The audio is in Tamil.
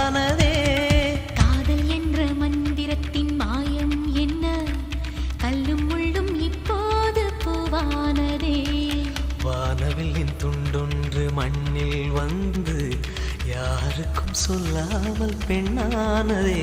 உண்டானதே. காதல் என்ற மந்திரத்தின் மாயம் என்ன, கல்லும் முள்ளும் இப்போது பூவானதே. வானவில்லின் துண்டொன்று மண்ணில் வந்து யாருக்கும் சொல்லாமல் பெண்ணானதே.